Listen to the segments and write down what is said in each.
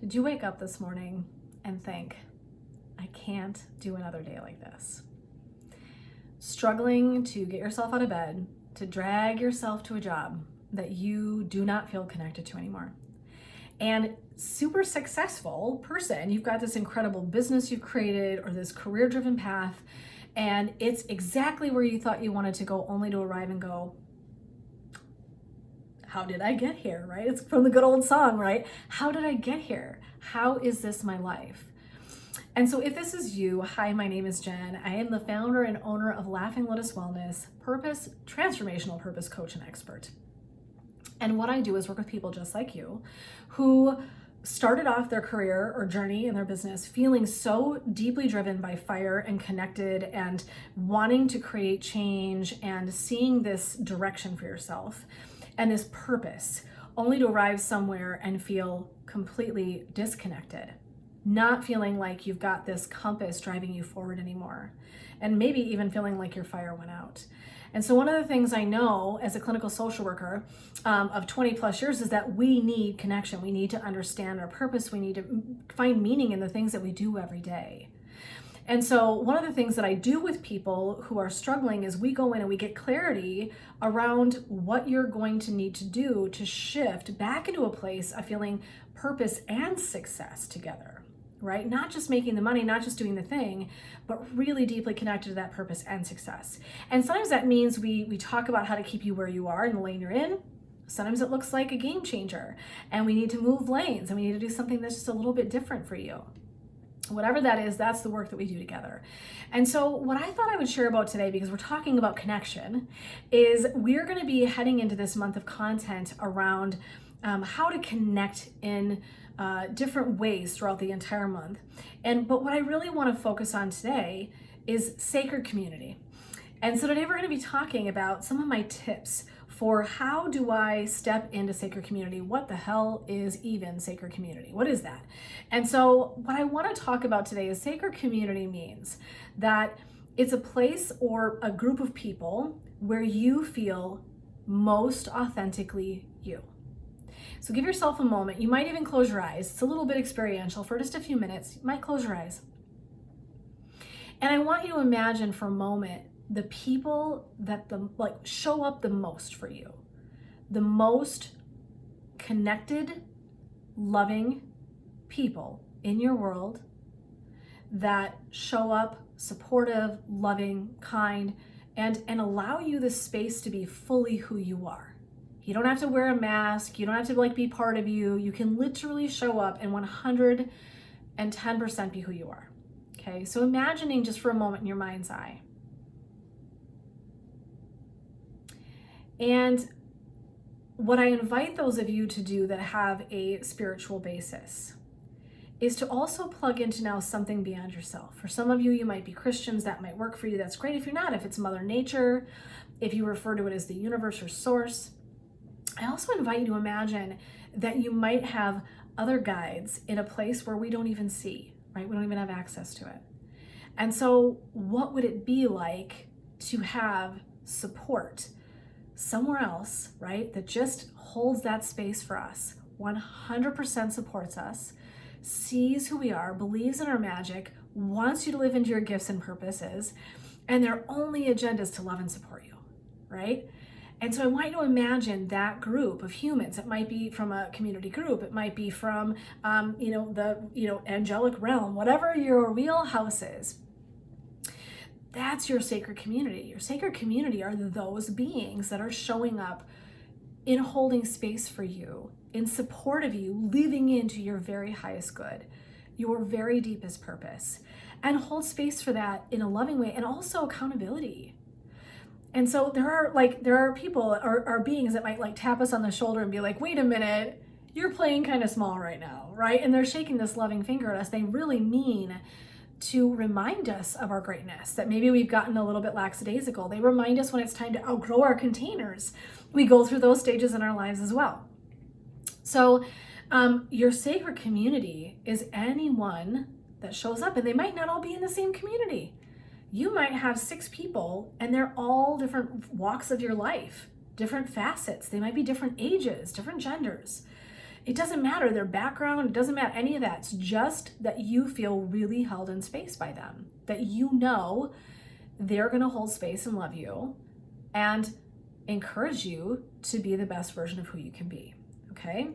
Did you wake up this morning and think, I can't do another day like this? Struggling to get yourself out of bed, to drag yourself to a job that you do not feel connected to anymore. And super successful person, you've got this incredible business you've created or this career-driven path, and it's exactly where you thought you wanted to go, only to arrive and go, how did I get here, right? It's from the good old song, right? How did I get here? How is this my life? And so if this is you, hi, my name is Jen. I am the founder and owner of Laughing Lotus Wellness, transformational purpose coach and expert. And what I do is work with people just like you who started off their career or journey in their business feeling so deeply driven by fire and connected and wanting to create change and seeing this direction for yourself and this purpose, only to arrive somewhere and feel completely disconnected, not feeling like you've got this compass driving you forward anymore, and maybe even feeling like your fire went out. And so one of the things I know as a clinical social worker of 20 plus years is that we need connection. We need to understand our purpose. We need to find meaning in the things that we do every day. And so one of the things that I do with people who are struggling is we go in and we get clarity around what you're going to need to do to shift back into a place of feeling purpose and success together, right? Not just making the money, not just doing the thing, but really deeply connected to that purpose and success. And sometimes that means we talk about how to keep you where you are in the lane you're in. Sometimes it looks like a game changer and we need to move lanes and we need to do something that's just a little bit different for you. Whatever that is, that's the work that we do together. And so what I thought I would share about today, because we're talking about connection, is we're going to be heading into this month of content around how to connect in different ways throughout the entire month. But what I really want to focus on today is sacred community. And so today we're going to be talking about some of my tips for how do I step into sacred community? What the hell is even sacred community? What is that? And so what I want to talk about today is sacred community means that it's a place or a group of people where you feel most authentically you. So give yourself a moment. You might even close your eyes. It's a little bit experiential for just a few minutes. You might close your eyes. And I want you to imagine for a moment the people that show up the most for you, the most connected, loving people in your world that show up supportive, loving, kind, and allow you the space to be fully who you are. You don't have to wear a mask. You don't have to be part of you. You can literally show up and 110% be who you are. Okay, so imagining just for a moment in your mind's eye. And what I invite those of you to do that have a spiritual basis is to also plug into now something beyond yourself. For some of you, you might be Christians, that might work for you. That's great. If you're not, if it's Mother Nature, if you refer to it as the universe or source, I also invite you to imagine that you might have other guides in a place where we don't even see, right? We don't even have access to it. And so what would it be like to have support somewhere else, right, that just holds that space for us, 100% supports us, sees who we are, believes in our magic, wants you to live into your gifts and purposes, and their only agenda is to love and support you, right? And so I want you to imagine that group of humans. It might be from a community group. It might be from, the angelic realm, whatever your wheelhouse is. That's your sacred community. Your sacred community are those beings that are showing up in holding space for you, in support of you, living into your very highest good, your very deepest purpose, and hold space for that in a loving way, and also accountability. And so there are people or beings that might tap us on the shoulder and be like, wait a minute, you're playing kind of small right now, right? And they're shaking this loving finger at us. They really mean to remind us of our greatness, that maybe we've gotten a little bit lackadaisical. They remind us when it's time to outgrow our containers. We go through those stages in our lives as well. So your sacred community is anyone that shows up, and they might not all be in the same community. You might have 6 people and they're all different walks of your life, different facets. They might be different ages, different genders. It doesn't matter their background, it doesn't matter any of that. It's just that you feel really held in space by them, that you know they're going to hold space and love you and encourage you to be the best version of who you can be. Okay?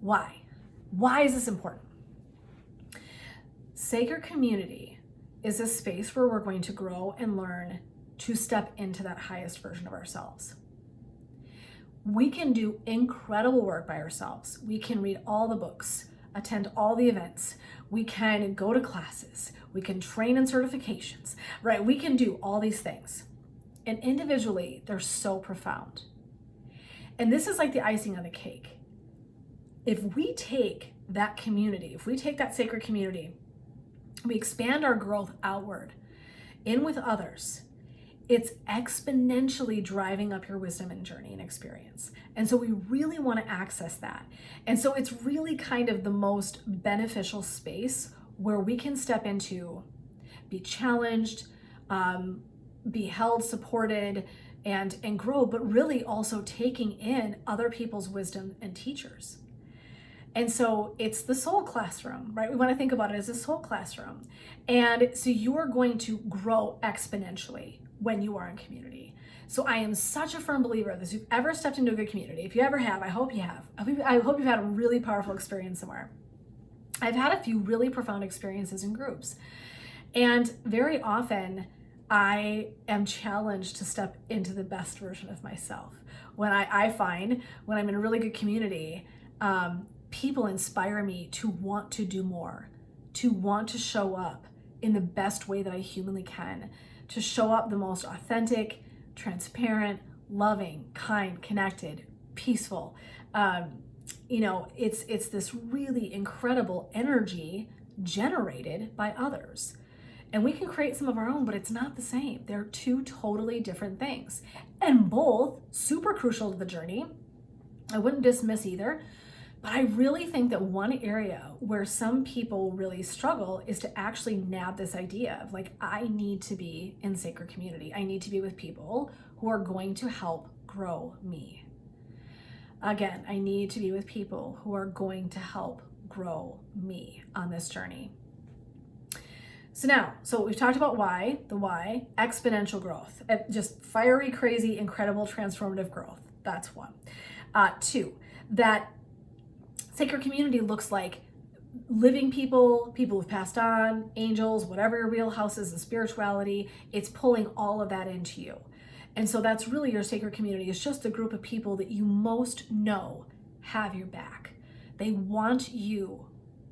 Why? Why is this important? Sacred community is a space where we're going to grow and learn to step into that highest version of ourselves. We can do incredible work by ourselves. We can read all the books, attend all the events. We can go to classes. We can train in certifications, right? We can do all these things. And individually, they're so profound. And this is like the icing on the cake. If we take that community, if we take that sacred community, we expand our growth outward, in with others, it's exponentially driving up your wisdom and journey and experience. And so we really want to access that. And so it's really kind of the most beneficial space where we can step into, be challenged, be held, supported, and grow, but really also taking in other people's wisdom and teachers. And so it's the soul classroom, right? We want to think about it as a soul classroom. And so you're going to grow exponentially when you are in community. So I am such a firm believer that if you've ever stepped into a good community, if you ever have, I hope you have. I hope you've had a really powerful experience somewhere. I've had a few really profound experiences in groups. And very often I am challenged to step into the best version of myself. When I find when I'm in a really good community, people inspire me to want to do more, to want to show up in the best way that I humanly can, to show up the most authentic, transparent, loving, kind, connected, peaceful. It's this really incredible energy generated by others. And we can create some of our own, but it's not the same. They're two totally different things. And both super crucial to the journey. I wouldn't dismiss either. But I really think that one area where some people really struggle is to actually nab this idea of like, I need to be in sacred community. I need to be with people who are going to help grow me. Again, I need to be with people who are going to help grow me on this journey. So we've talked about the why, exponential growth, just fiery, crazy, incredible, transformative growth. That's one. Two, that sacred community looks like living people who've passed on, angels, whatever your wheelhouse is, the spirituality, it's pulling all of that into you. And so that's really your sacred community. It's just a group of people that you most know have your back. They want you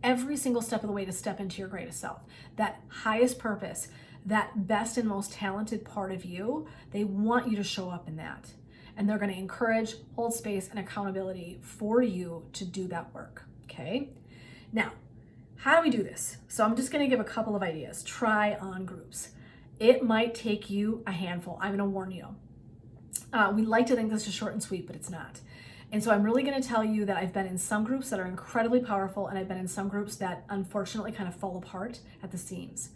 every single step of the way to step into your greatest self, that highest purpose, that best and most talented part of you. They want you to show up in that. And they're going to encourage, hold space, and accountability for you to do that work, okay? Now, how do we do this? So I'm just going to give a couple of ideas. Try on groups. It might take you a handful. I'm going to warn you. We like to think this is short and sweet, but it's not. And so I'm really going to tell you that I've been in some groups that are incredibly powerful, and I've been in some groups that unfortunately kind of fall apart at the seams.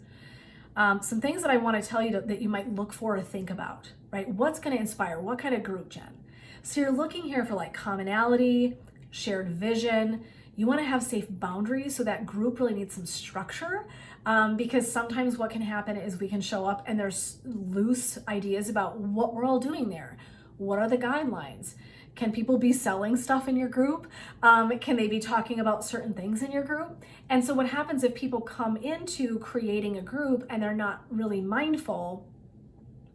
Some things that I want to tell you that you might look for or think about, right? What's going to inspire? What kind of group, Jen? So you're looking here for like commonality, shared vision. You want to have safe boundaries, so that group really needs some structure, because sometimes what can happen is we can show up and there's loose ideas about what we're all doing there. What are the guidelines? Can people be selling stuff in your group? Can they be talking about certain things in your group? And so what happens if people come into creating a group and they're not really mindful,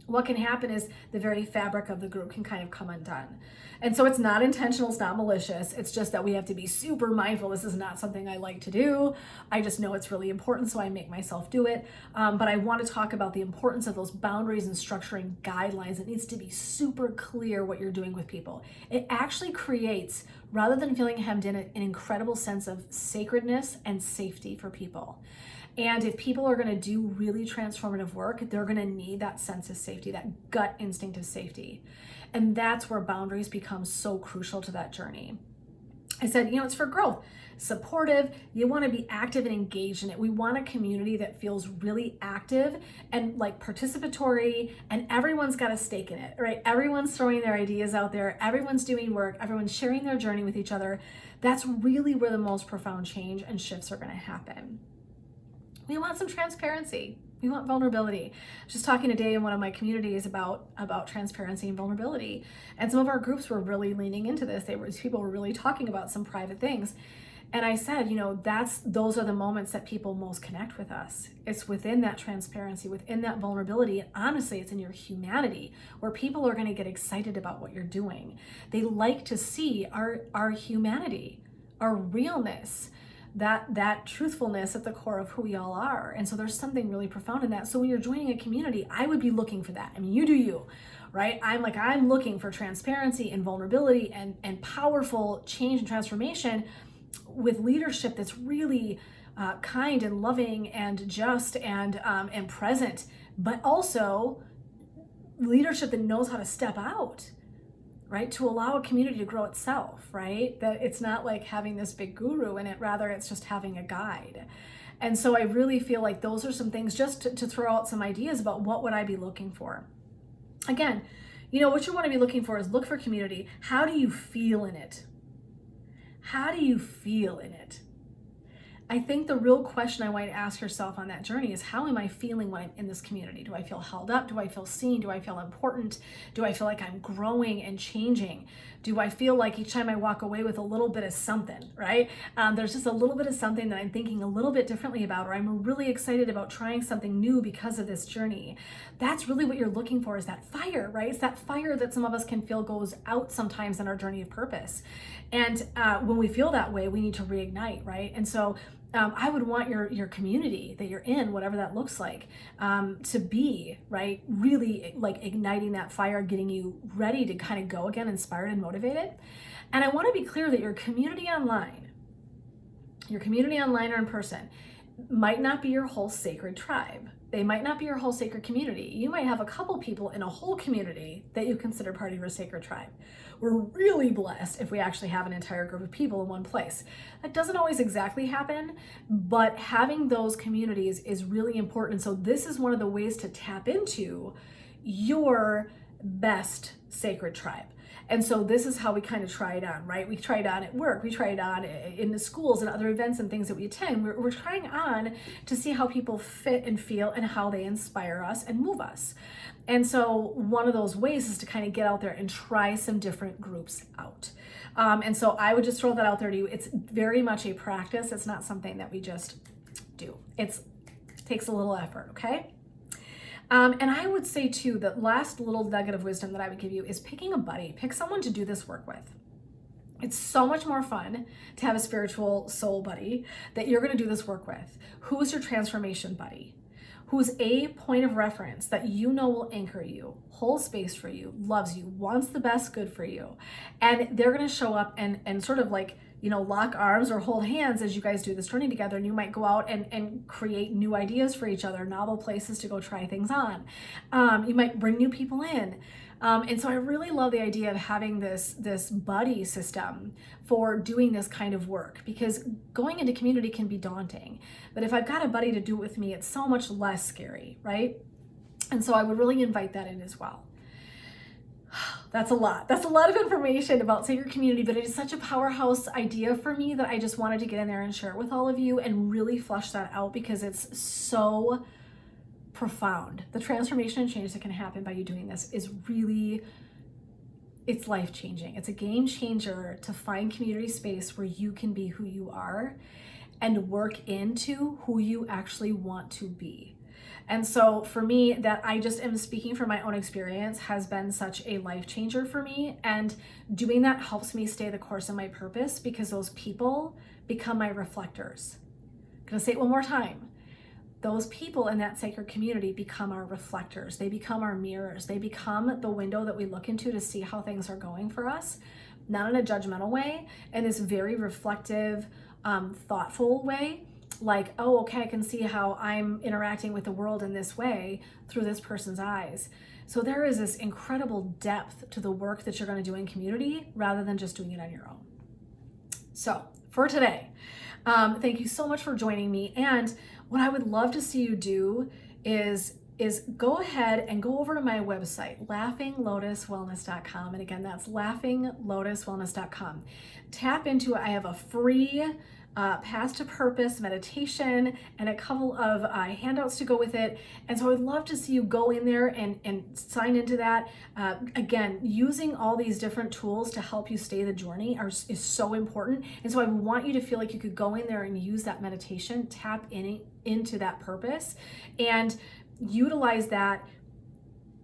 what can happen is the very fabric of the group can kind of come undone. And so it's not intentional, it's not malicious. It's just that we have to be super mindful. This is not something I like to do. I just know it's really important, so I make myself do it. But I want to talk about the importance of those boundaries and structuring guidelines. It needs to be super clear what you're doing with people. It actually creates, rather than feeling hemmed in, an incredible sense of sacredness and safety for people. And if people are going to do really transformative work, they're going to need that sense of safety, that gut instinct of safety. And that's where boundaries become so crucial to that journey. I said, it's for growth. supportive. You want to be active and engaged in it. We want a community that feels really active and like participatory, and everyone's got a stake in it, right? Everyone's throwing their ideas out there. Everyone's doing work. Everyone's sharing their journey with each other. That's really where the most profound change and shifts are going to happen. We want some transparency. We want vulnerability. Just talking today in one of my communities about transparency and vulnerability. And some of our groups were really leaning into this. People were really talking about some private things. And I said, those are the moments that people most connect with us. It's within that transparency, within that vulnerability. And honestly, it's in your humanity where people are going to get excited about what you're doing. They like to see our humanity, our realness, that truthfulness at the core of who we all are. And so there's something really profound in that. So when you're joining a community, I would be looking for that. I mean, you do you, right? I'm looking for transparency and vulnerability and powerful change and transformation with leadership that's really kind and loving and just and present, but also leadership that knows how to step out, right? To allow a community to grow itself, right? That it's not like having this big guru in it, rather it's just having a guide. And so I really feel like those are some things just to throw out some ideas about what would I be looking for. Again, what you want to be looking for is look for community. How do you feel in it? How do you feel in it? I think the real question I want you to ask yourself on that journey is, how am I feeling when I'm in this community? Do I feel held up? Do I feel seen? Do I feel important? Do I feel like I'm growing and changing? Do I feel like each time I walk away with a little bit of something, right? There's just a little bit of something that I'm thinking a little bit differently about, or I'm really excited about trying something new because of this journey. That's really what you're looking for, is that fire, right? It's that fire that some of us can feel goes out sometimes in our journey of purpose. And when we feel that way, we need to reignite, right? And so I would want your community that you're in, whatever that looks like, to be, right, really like igniting that fire, getting you ready to kind of go again, inspired and motivated. And I want to be clear that your community online or in person, might not be your whole sacred tribe. They might not be your whole sacred community. You might have a couple people in a whole community that you consider part of your sacred tribe. We're really blessed if we actually have an entire group of people in one place. That doesn't always exactly happen, but having those communities is really important. So this is one of the ways to tap into your best sacred tribe. And so this is how we kind of try it on, right? We try it on at work, we try it on in the schools and other events and things that we attend. We're trying on to see how people fit and feel and how they inspire us and move us. And so one of those ways is to kind of get out there and try some different groups out. And so I would just throw that out there to you. It's very much a practice. It's not something that we just do. It takes a little effort, okay? And I would say too, that last little nugget of wisdom that I would give you is picking a buddy. Pick someone to do this work with. It's so much more fun to have a spiritual soul buddy that you're going to do this work with. Who's your transformation buddy? Who's a point of reference that you know will anchor you, hold space for you, loves you, wants the best good for you. And they're going to show up and sort of like, lock arms or hold hands as you guys do this journey together. And you might go out and create new ideas for each other, novel places to go try things on. You might bring new people in. And so I really love the idea of having this buddy system for doing this kind of work, because going into community can be daunting. But if I've got a buddy to do it with me, it's so much less scary, right? And so I would really invite that in as well. That's a lot. That's a lot of information about sacred community, but it is such a powerhouse idea for me that I just wanted to get in there and share it with all of you and really flesh that out, because it's so profound. The transformation and change that can happen by you doing this is really, it's life-changing. It's a game changer to find community space where you can be who you are and work into who you actually want to be. And so for me, that I just am speaking from my own experience, has been such a life changer for me. And doing that helps me stay the course of my purpose, because those people become my reflectors. I'm gonna say it one more time. Those people in that sacred community become our reflectors. They become our mirrors. They become the window that we look into to see how things are going for us, not in a judgmental way, in this very reflective, thoughtful way. Like, oh, okay, I can see how I'm interacting with the world in this way through this person's eyes. So there is this incredible depth to the work that you're going to do in community rather than just doing it on your own. So for today. Thank you so much for joining me. And what I would love to see you do is go ahead and go over to my website, laughinglotuswellness.com. And again, that's laughinglotuswellness.com. Tap into it. I have a free Path to Purpose meditation and a couple of handouts to go with it. And so I would love to see you go in there and sign into that. Again, using all these different tools to help you stay the journey is so important. And so I want you to feel like you could go in there and use that meditation, tap into that purpose, and utilize that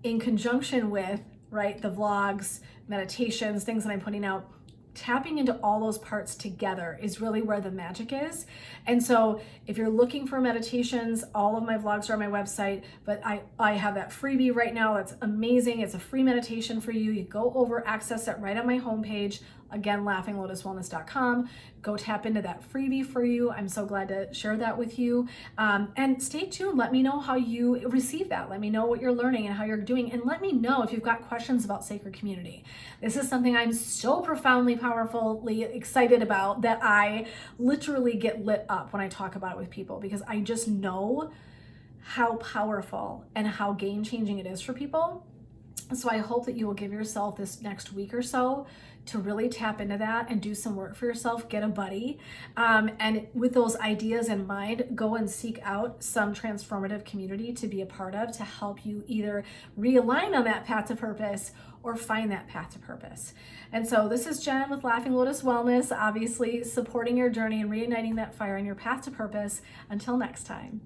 in conjunction with, right, the vlogs, meditations, things that I'm putting out. Tapping into all those parts together is really where the magic is. And so if you're looking for meditations, all of my vlogs are on my website, but I have that freebie right now. That's amazing. It's a free meditation for you. You go over, access it right on my homepage. Again, laughinglotuswellness.com. Go tap into that freebie for you. I'm so glad to share that with you. And stay tuned. Let me know how you receive that. Let me know what you're learning and how you're doing. And let me know if you've got questions about sacred community. This is something I'm so profoundly, powerfully excited about that I literally get lit up when I talk about it with people, because I just know how powerful and how game-changing it is for people. So I hope that you will give yourself this next week or so to really tap into that and do some work for yourself, get a buddy. And with those ideas in mind, go and seek out some transformative community to be a part of to help you either realign on that path to purpose or find that path to purpose. And so this is Jen with Laughing Lotus Wellness, obviously supporting your journey and reigniting that fire on your path to purpose. Until next time.